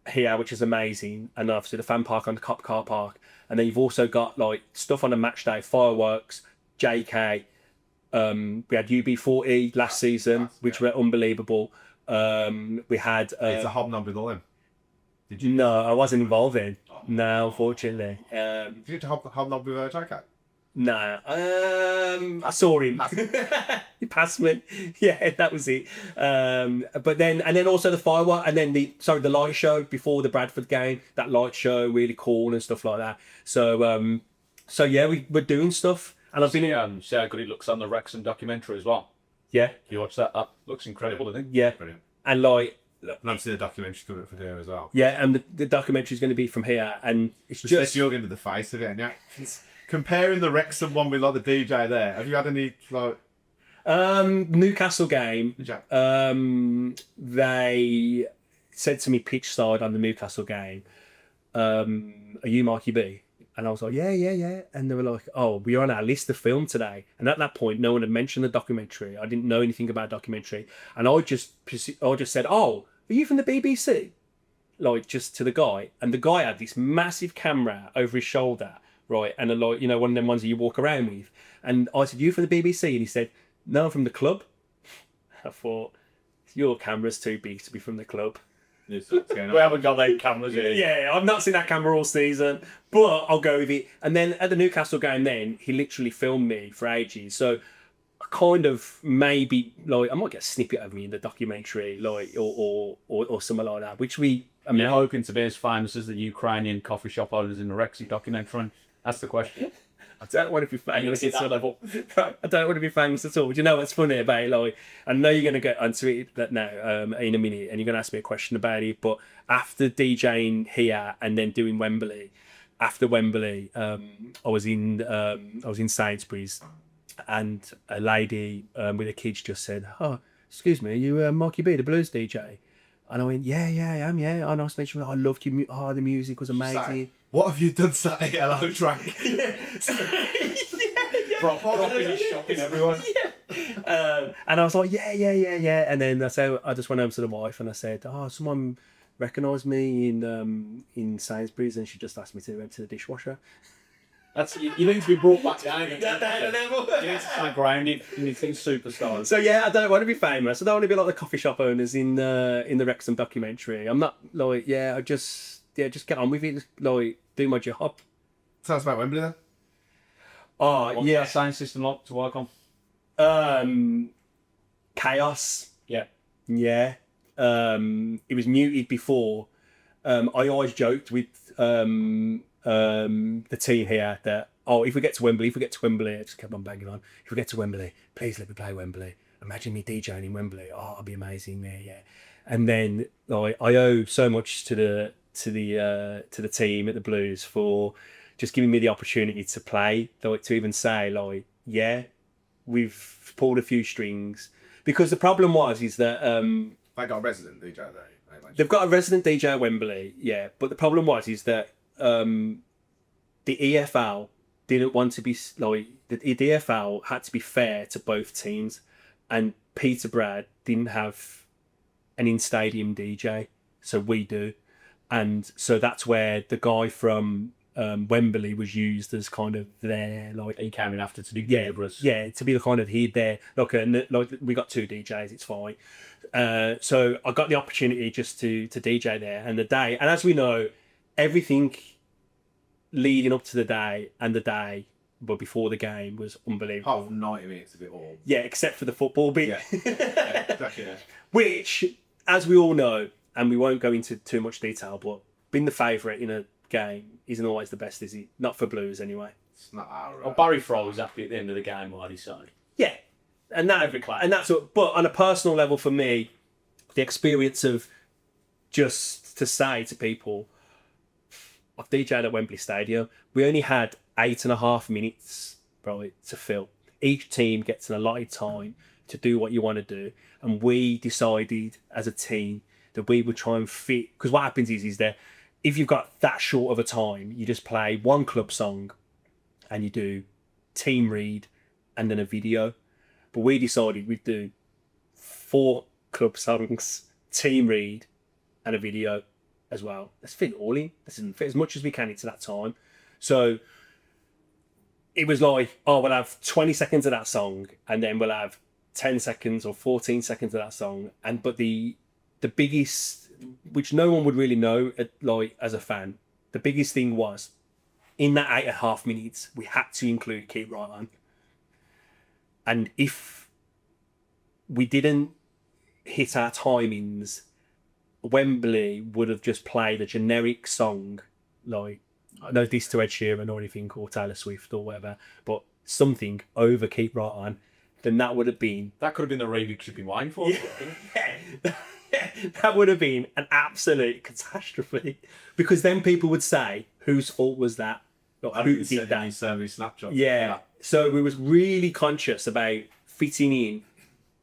here, which is amazing, and obviously the fan park on the Cop car park. And then you've also got like stuff on a match day, fireworks, JK. We had UB40 last season, which were unbelievable. We had. It's a hobnob with all them. Did you? No, I wasn't involved in. No, unfortunately. Did you hobnob with JK? No, I saw him. He passed me. Yeah, that was it. But then also the firework, and then the light show before the Bradford game. That light show, really cool and stuff like that. So yeah, we're doing stuff, and I've been see how good it looks on the Wrexham documentary as well. Yeah, you watch that? That looks incredible, I think. Yeah, brilliant. And like. And obviously the documentary's coming up for here as well. Yeah, and the documentary's going to be from here, and it's just you're going to the face of it, and yeah. Comparing the Wrexham one with like the DJ there, have you had any like Newcastle game? They said to me pitch side on the Newcastle game, are you Mikey B? And I was like, yeah. And they were like, oh, we're on our list to film today. And at that point, no one had mentioned the documentary. I didn't know anything about documentary. And I just said, oh, are you from the BBC? Like, just to the guy. And the guy had this massive camera over his shoulder, right? And like, you know, one of them ones that you walk around with. And I said, you from the BBC? And he said, no, I'm from the club. I thought, your camera's too big to be from the club. We haven't got those cameras here. Yeah, I've not seen that camera all season, but I'll go with it. And then at the Newcastle game, then he literally filmed me for ages. So I kind of maybe like I might get a snippet of me in the documentary, like or something like that. Which I'm hoping to be as famous as the Ukrainian coffee shop owners in the Wrexham documentary. That's the question. I don't want to be famous at that level. I don't want to be famous at all. Do you know what's funny about it? Like, I know you're going to get onto it now in a minute, and you're going to ask me a question about it. But after DJing here and then doing Wembley, after Wembley, I was in Sainsbury's, and a lady with her kids just said, "Oh, excuse me, are you Mikey B, the blues DJ?" And I went, "Yeah, I am. Yeah." And I was like, "I loved you. Oh, the music was amazing." What have you done Saturday at Hello Track? Dropping shocking everyone. Yeah. And I was like, yeah. And then I just went home to the wife and I said, oh, someone recognised me in Sainsbury's, and she just asked me to empty the dishwasher. You need to be brought back down. Down a level. You need to stay grounded. You need to think superstars. So yeah, I don't want to be famous. I don't want to be like the coffee shop owners in the Wrexham documentary. I'm not like just get on with it. Like, do my job. Tell us about Wembley then. Oh, What's that sound system like to work on? Chaos. Yeah. It was muted before. I always joked with the team here that, if we get to Wembley, I just kept on banging on. If we get to Wembley, please let me play Wembley. Imagine me DJing in Wembley. Oh, it'll be amazing there, yeah. And then I owe so much to the team at the Blues for just giving me the opportunity to play, to even say we've pulled a few strings because the problem is that They got a resident DJ there. they've got a resident DJ at Wembley, yeah. But the problem is that the EFL didn't want to be like the EFL had to be fair to both teams, and Peterborough didn't have an in-stadium DJ, so we do, and so that's where the guy from Wembley was used as kind of their like He came in after to do to be the kind of he there like we got 2 DJs, it's fine. So I got the opportunity just to DJ there, and the day, and as we know, everything leading up to the day and the day but before the game was unbelievable. Half 90 minutes of it all. Yeah, except for the football bit. Yeah, exactly. Yeah. Which, as we all know, and we won't go into too much detail, but being the favourite in a game isn't always the best, is it? Not for Blues, anyway. It's not our. Well, Barry Fry was happy at the end of the game, what he said. Yeah, and that's what. But on a personal level, for me, the experience of just to say to people, I've DJ'd at Wembley Stadium. We only had 8.5 minutes, right, to fill. Each team gets an allotted time to do what you want to do, and we decided as a team that we would try and fit. Because what happens is that if you've got that short of a time, you just play one club song, and you do team read, and then a video. But we decided we'd do 4 club songs, team read, and a video as well. Let's fit it all in. Let's fit as much as we can into that time. So it was like, oh, we'll have 20 seconds of that song, and then we'll have 10 seconds or 14 seconds of that song. But the biggest, which no one would really know, like as a fan, the biggest thing was in that 8.5 minutes, we had to include Keep Right On. And if we didn't hit our timings, Wembley would have just played a generic song, like, no diss to Ed Sheeran or anything, or Taylor Swift or whatever, but something over Keep Right On, then that would have been... That could have been the remix you've been waiting for. Yeah. That would have been an absolute catastrophe, because then people would say, whose fault was that? Or who did that? Snapshot. Yeah. So we was really conscious about fitting in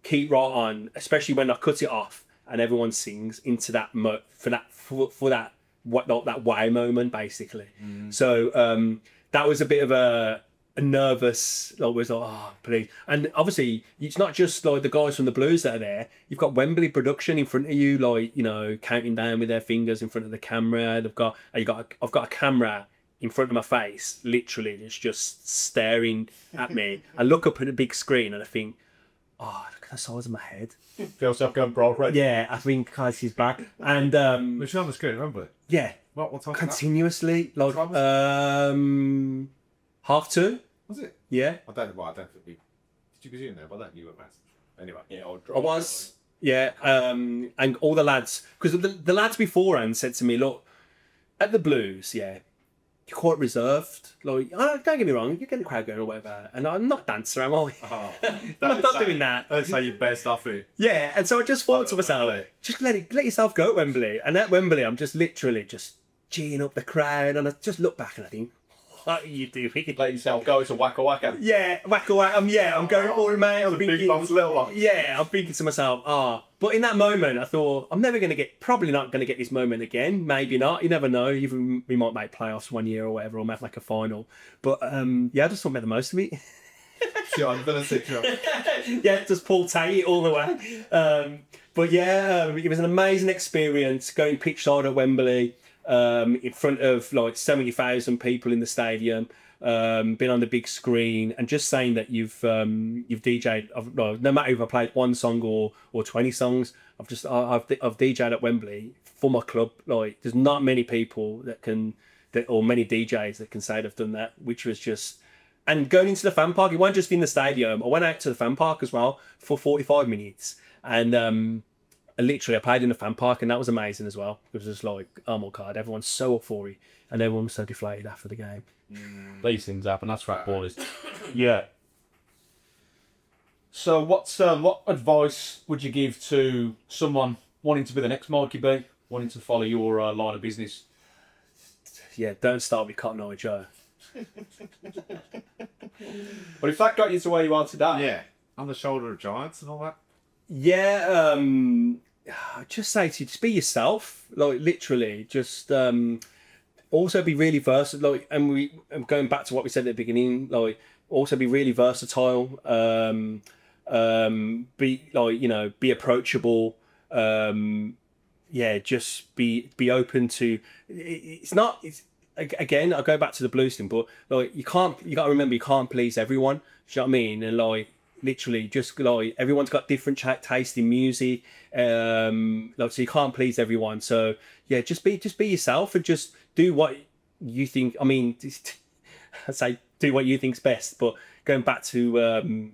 Keep Right On, especially when I cut it off and everyone sings into that for that wow moment, basically. So that was a bit of a nervous, always like, oh please. And obviously it's not just like the guys from the Blues that are there. You've got Wembley production in front of you, like, you know, counting down with their fingers in front of the camera. I've got a camera in front of my face, literally, it's just staring at me. I look up at the big screen and I think, oh, look at the size of my head. Feel yourself going broke, right? Yeah, I think guys, he's back. And Which on the screen, remember? yeah, What time? continuously, like What time 2:30. Was it? Yeah, I don't think we. Did you go in there? But that you were massive. Anyway. Yeah, I was. Yeah, and all the lads, because the lads beforehand said to me, look, at the Blues, yeah, you're quite reserved. Like, oh, don't get me wrong, you get the crowd going or whatever, and I'm not a dancer, am I? Oh, I'm not doing that. That's how you best off it. Yeah, and so I just thought to myself, just let yourself go at Wembley. And at Wembley, I'm just literally just geeing up the crowd, and I just look back and I think, what are you doing? Let yourself go to wacka wacka. Yeah, whack away. I'm going for it, mate. I'm Big thinking, bombs, little one. yeah, I'm thinking to myself, But in that moment, I thought, I'm never going to probably not going to get this moment again. Maybe not. You never know. Even we might make playoffs one year or whatever, or make like a final. But yeah, I just want to make the most of it. Sure, I'm gonna say sure. Yeah, just Paul Tate all the way. But yeah, it was an amazing experience going pitch side at Wembley, in front of like 70,000 people in the stadium, been on the big screen, and just saying that you've DJ'd. No matter if I played one song or 20 songs, I've DJ'd at Wembley for my club. Like, there's not many people or many DJs that can say they've done that, which was just. And going into the fan park, it wasn't just in the stadium. I went out to the fan park as well for 45 minutes. And literally I played in the fan park, and that was amazing as well. It was just like, oh my God, everyone's so up for it. And everyone was so deflated after the game. These things happen, that's what ball is. Yeah. So what advice would you give to someone wanting to be the next Mikey B, wanting to follow your line of business? Yeah, don't start with Cotton Eye Joe. But if that got you to where you are today, Yeah, on the shoulder of giants and all that. Yeah, I'd just say to just be yourself, like literally, just also be really versatile. Like, and going back to what we said at the beginning, like also be really versatile. Be like be approachable. Yeah, just be open to. It's not. It's again. I go back to the blues thing, but like you got to remember you can't please everyone. Do you know what I mean? And like literally, just like everyone's got different taste in music. Like so you can't please everyone. So yeah, just be yourself and just do what you think. I mean, I say do what you think's best. But going back to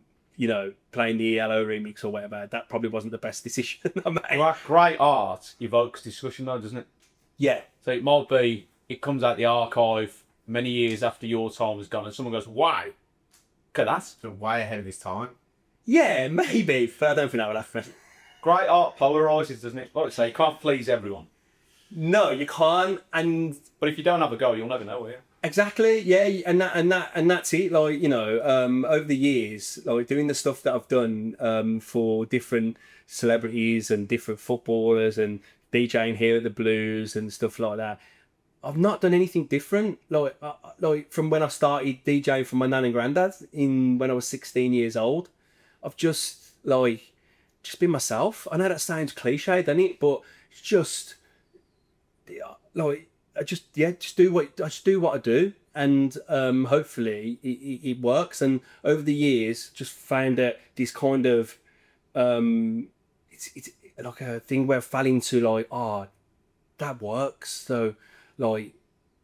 playing the ELO remix or whatever, that probably wasn't the best decision I made. well, great art evokes discussion, though, doesn't it? Yeah. So it might be it comes out the archive many years after your time was gone, and someone goes, "Wow, look at that!" It's been way ahead of his time. Yeah, maybe. But I don't think that would happen. Great art polarises, doesn't it? Like I say, you can't please everyone. No, you can't. And But if you don't have a go, you'll never know, will you? exactly, yeah, and that's it. Like over the years, like doing the stuff that I've done for different celebrities and different footballers and DJing here at the Blues and stuff like that. I've not done anything different. Like from when I started DJing for my nan and granddad when I was 16 years old. I've just been myself. I know that sounds cliche, doesn't it? But it's just like I just do what I do, and hopefully it works. And over the years, just found that this kind of it's like a thing where I fell into that works. So like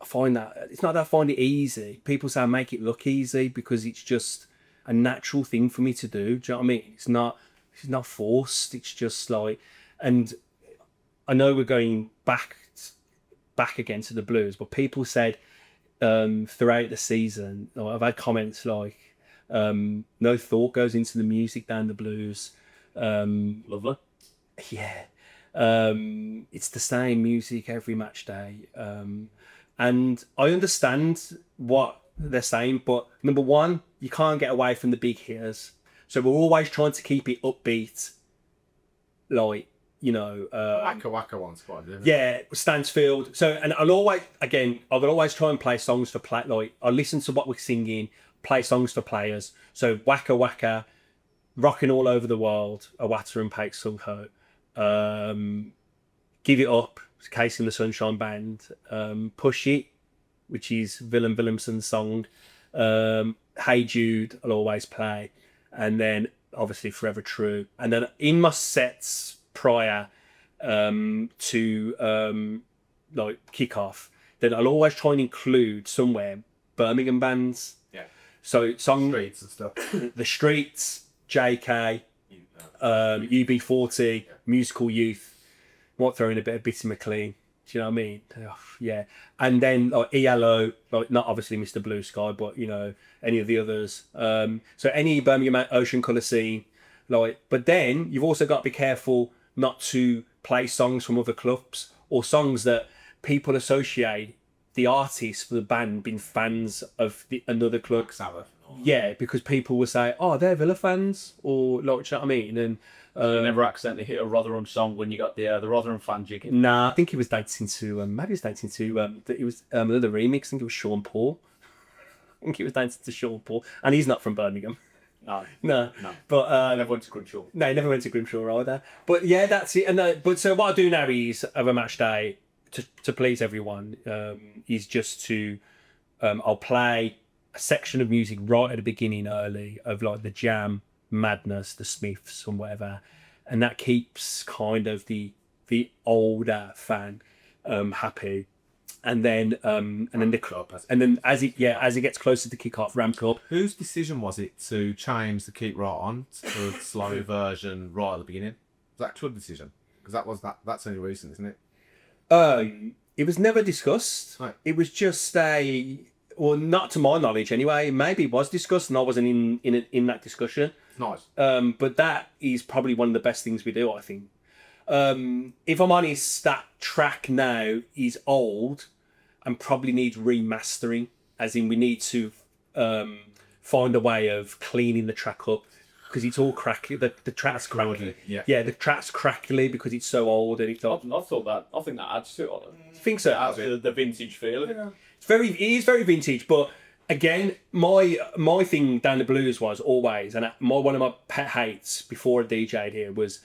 I find that it's not that I find it easy. People say I make it look easy because it's just a natural thing for me to do. Do you know what I mean? It's not forced. It's just like, and I know we're going back again to the Blues, but people said throughout the season, I've had comments like, no thought goes into the music down the Blues. Lovely. Yeah. It's the same music every match day. And I understand what they're saying, but number one, you can't get away from the big hitters. So we're always trying to keep it upbeat. Like, Waka Waka one's quite good. yeah, Stansfield. So, and I would always try and play songs for I listen to what we're singing, play songs for players. So Waka Waka, Rocking All Over the World, Awata and Pake Sungho, Give It Up, Case in the Sunshine Band, Push It, which is Willem Willemsen's song, Hey Jude, I'll always play, and then obviously Forever True. And then in my sets prior to kick off, then I'll always try and include somewhere Birmingham bands. Yeah. So Streets and stuff. The Streets, JK, UB40, Musical Youth. Might throw in a bit of Bitty McLean. Do you know what I mean? Oh, yeah. And then ELO, not obviously Mr. Blue Sky, but any of the others. So any Birmingham Ocean Colour scene, but then you've also got to be careful not to play songs from other clubs or songs that people associate the artist for the band being fans of another club. Sabbath. Yeah, because people will say, "Oh, they're Villa fans," or do you know what I mean? And You never accidentally hit a Rotherham song when you got the Rotherham fan jig in. nah, I think he was dating to maybe he was dating to it was another remix. I think it was Sean Paul. I think he was dating to Sean Paul, and he's not from Birmingham. No. But I never went to Grimshaw. no, he never went to Grimshaw either. But yeah, that's it. And but so what I do now is of a match day to please everyone is just to I'll play a section of music right at the beginning early of the Jam, Madness, the Smiths, and whatever, and that keeps kind of the older fan happy. And then as it gets closer to kick off, ramp up. Whose decision was it to change the Keep Right On to the slow version right at the beginning? Was that your decision? Because that's only recent, isn't it? It was never discussed. Right. It was just not to my knowledge anyway. Maybe it was discussed, and I wasn't in that discussion. Nice. But that is probably one of the best things we do, I think. If I'm honest, that track now is old and probably needs remastering, as in we need to find a way of cleaning the track up because it's all crackly. The track's crackly. Yeah. The track's crackly because it's so old and it's like. I think that adds to it. I think so. Adds to the vintage feel. Yeah. It is very vintage, but again, my thing down the blues was always, and one of my pet hates before I DJ'd here was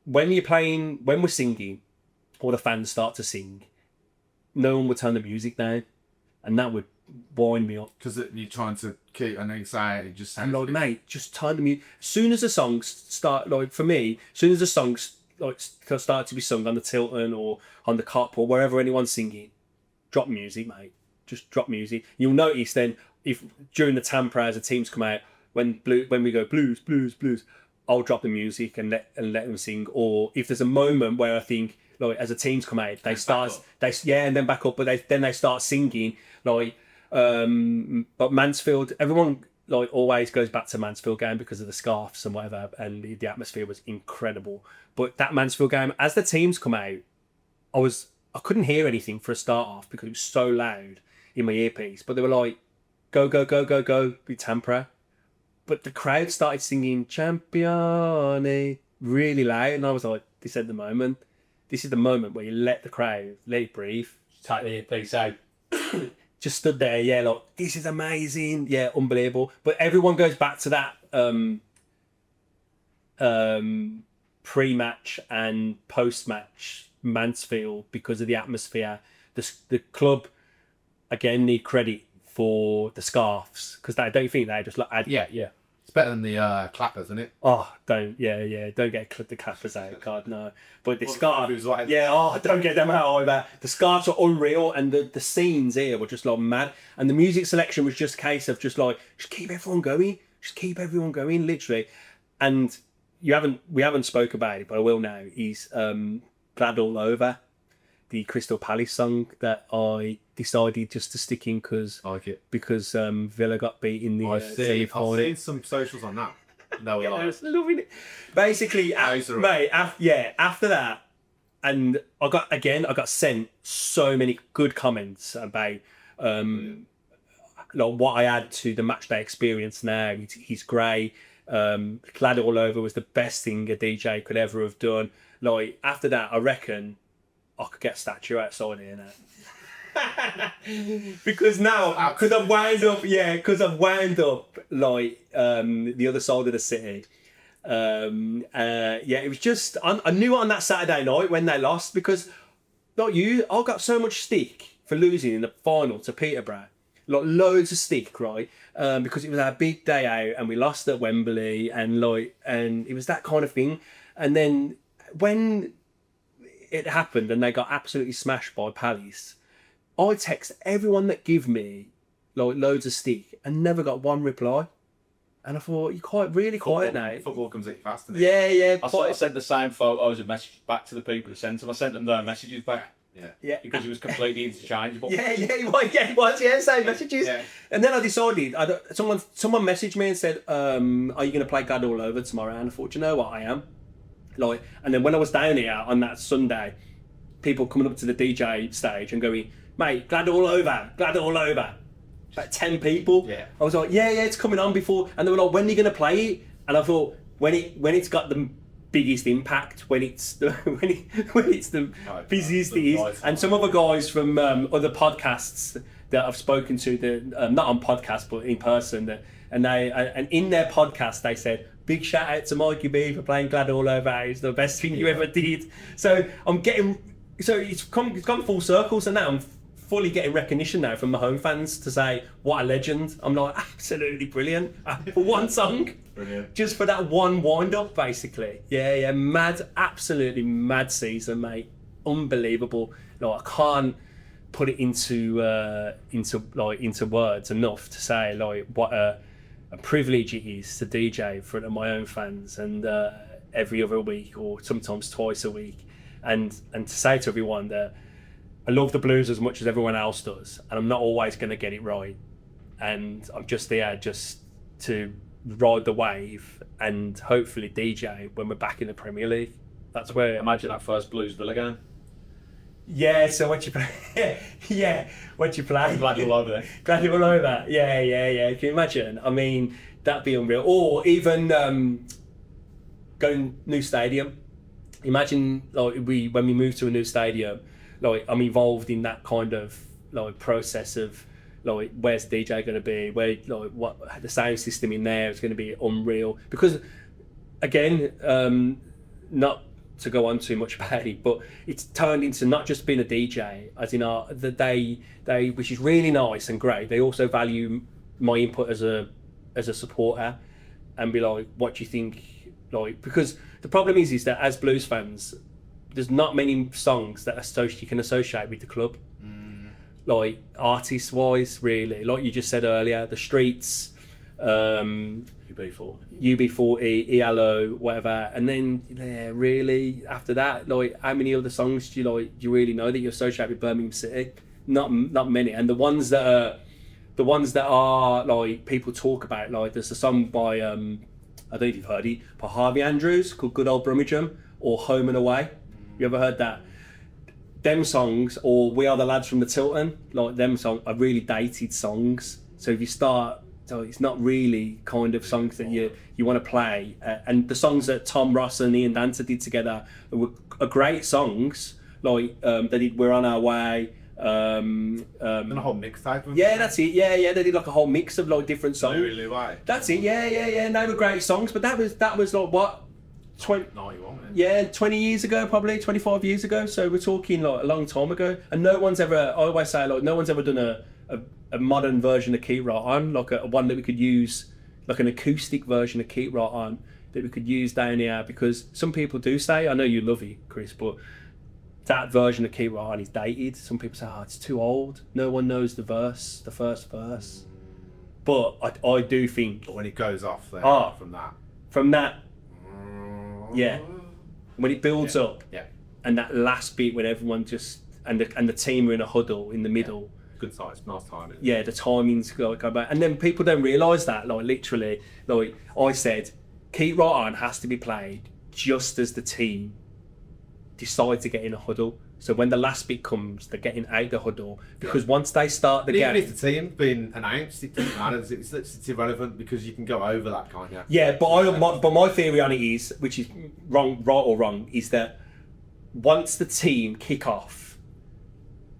when we're singing, or the fans start to sing, no one would turn the music down, and that would wind me up. Because you're trying to keep an anxiety, just I'm like, mate, just turn the music. As soon as the songs start, like for me, as soon as the songs like start to be sung on the Tilton or on the Cop or wherever anyone's singing, drop music, mate. Just drop music. You'll notice then if during the Tampere as the teams come out when we go blues, I'll drop the music and let them sing. Or if there's a moment where I think like as the teams come out, and then back up, but then they start singing like. But Mansfield, everyone like always goes back to Mansfield game because of the scarves and whatever, and the atmosphere was incredible. But that Mansfield game, as the teams come out, I couldn't hear anything for a start off because it was so loud in my earpiece. But they were like, go, go, go, go, go, be Tampere. But the crowd started singing Champione really loud, and I was like, this is the moment. This is the moment where you let the crowd, let it breathe. Take the earpiece out. Just stood there, yeah, like, this is amazing, yeah, unbelievable. But everyone goes back to that pre-match and post-match Mansfield because of the atmosphere. The club, again, need credit for the scarves because don't you think they just like Yeah. It's better than the clappers, isn't it? Oh, don't get the clappers out, God, no. But the scarf, Like, don't get them out either. The scarves are unreal, and the scenes here were just like mad. And the music selection was just a case of just keep everyone going, literally. And we haven't spoke about it, but I will now. He's Glad All Over, the Crystal Palace song that I decided just to stick in because Villa got beat in the I've seen some socials on that. No, I was loving it. Basically, mate, after that, and I got sent so many good comments about like what I add to the Matchday experience now. He's great. Glad All Over was the best thing a DJ could ever have done. Like after that, I reckon I could get a statue outside here now. Because now, because I've wound up like the other side of the city. It was just I knew it on that Saturday night when they lost because not you, I got so much stick for losing in the final to Peterborough, like loads of stick, right? Because it was our big day out and we lost at Wembley and it was that kind of thing. And then when it happened and they got absolutely smashed by Palace, I text everyone that give me like loads of stick and never got one reply. And I thought, you're really quiet now. Football comes at you fast, doesn't it? Yeah. I sent the same photos and messages back to the people who sent them. I sent them their messages back. Yeah. Because it was completely interchangeable. He was, same messages. Yeah. And then I decided, someone messaged me and said, are you going to play God All Over tomorrow? And I thought, you know what, I am. And then when I was down here on that Sunday, people coming up to the DJ stage and going, mate, Glad All Over. About 10 people. Yeah. I was like, yeah, it's coming on before. And they were like, when are you going to play it? And I thought, when it's got the biggest impact, when it's the busiest it is. And some other guys from other podcasts that I've spoken to, that not on podcast but in person, and in their podcast they said, big shout out to Mikey B for playing Glad All Over. It's the best thing you ever did. So it's gone full circle. So now I'm fully getting recognition now from the home fans to say, what a legend. I'm like, absolutely brilliant. For one song. Brilliant. Just for that one wind-up, basically. Yeah, mad, absolutely mad season, mate. Unbelievable. Like, I can't put it into words enough to say, like, what a privilege it is to DJ in front of my own fans and every other week or sometimes twice a week. And to say to everyone that I love the blues as much as everyone else does, and I'm not always going to get it right. And I'm just there just to ride the wave and hopefully DJ when we're back in the Premier League. That's where... Imagine that first Blues Villa game. Yeah, so what you play? Yeah, what you play? I'm glad you're all over there. Glad you're all over that. Yeah. Can you imagine? I mean, that'd be unreal. Or even going new stadium. Imagine like when we move to a new stadium, like I'm involved in that kind of like process of like where's the DJ going to be, where like what the sound system in there is going to be unreal. Because again, not to go on too much about it, but it's turned into not just being a DJ, as in they which is really nice and great. They also value my input as a supporter, and be like, what do you think? Like, because the problem is that as blues fans, there's not many songs that you can associate with the club. Like artist wise, really, like you just said earlier, the Streets, UB40, ELO, whatever, and then really after that, like how many other songs do you really know that you associate with Birmingham City? Not many, and the ones that are like people talk about, like there's a song by I don't know if you've heard it, by Harvey Andrews called Good Old Brummagem, or Home and Away. You ever heard that? Them songs, or We Are the Lads from the Tilton, like them songs are really dated songs. So if you start, so it's not really kind of songs that you want to play. And the songs that Tom Ross and Ian Dancer did together are great songs. Like they did We're on Our Way. And a whole mixtape. Yeah, that's it. Yeah, they did like a whole mix of like different songs. Really way. That's it. Yeah. And they were great songs, but that was like what 91. Yeah, 20 years ago, probably 25 years ago. So we're talking like a long time ago. And no one's ever. I always say like no one's ever done a modern version of Keep Right On, like a one that we could use, like an acoustic version of Keep Right On that we could use down here. Because some people do say, I know you love it, Chris, but that version of Keep Right On is dated. Some people say, it's too old. No one knows the first verse. But I do think... But when it goes off there, from that, yeah. When it builds up, and that last bit when everyone just... And the team are in a huddle in the middle. Good size, nice timing. Yeah, the timing's like go back. And then people don't realise that, like literally, like I said, Keep Right On has to be played just as the team decide to get in a huddle. So when the last bit comes, they're getting out the huddle, because once they start the game, even if the team's been announced, it doesn't matter. It's irrelevant because you can go over that kind of. Yeah, but my theory on it is, which is right or wrong, is that once the team kick off,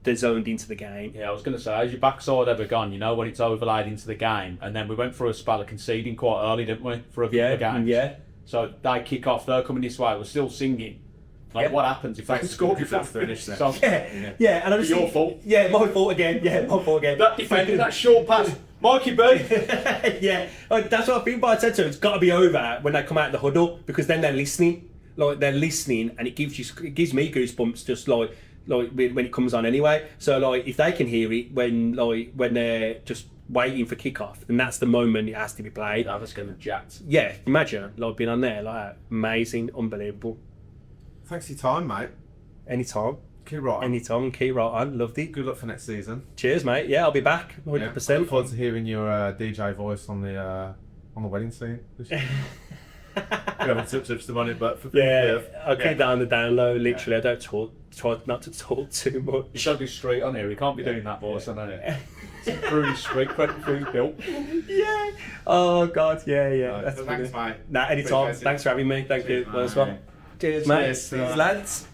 they're zoned into the game. Yeah, I was going to say, has your backside ever gone? You know, when it's overlaid into the game, and then we went through a spell of conceding quite early, didn't we? For a game. Yeah. So they kick off, they're coming this way, we're still singing. Like, what happens if they score before finish there? Yeah, and I just your fault. Yeah, my fault again. That defender, that short pass, Mikey B. Yeah, that's what I think. But I said to him, it's got to be over when they come out of the huddle, because then they're listening. Like they're listening, and it gives me goosebumps just like when it comes on anyway. So like if they can hear it when they're just waiting for kickoff, then that's the moment it has to be played. That was going to jacked. Yeah, imagine like being on there like that. Amazing, unbelievable. Thanks for your time, mate. Anytime. Keep right on. Anytime, keep right on. Loved it. Good luck for next season. Cheers, mate. Yeah, I'll be back. 100%. I look forward to hearing your DJ voice on the wedding scene. We haven't touched them on it, but I'll keep that on the down low. Literally, I don't try not to talk too much. You should be straight on here. You can't be doing that voice, I know. Through the street, through the built. Yeah. Oh God. Yeah. Right, That's so thanks, mate. Nah, anytime. Thanks for having me. Thank you. Well, as well. Cheers, mate. Cheers, lads.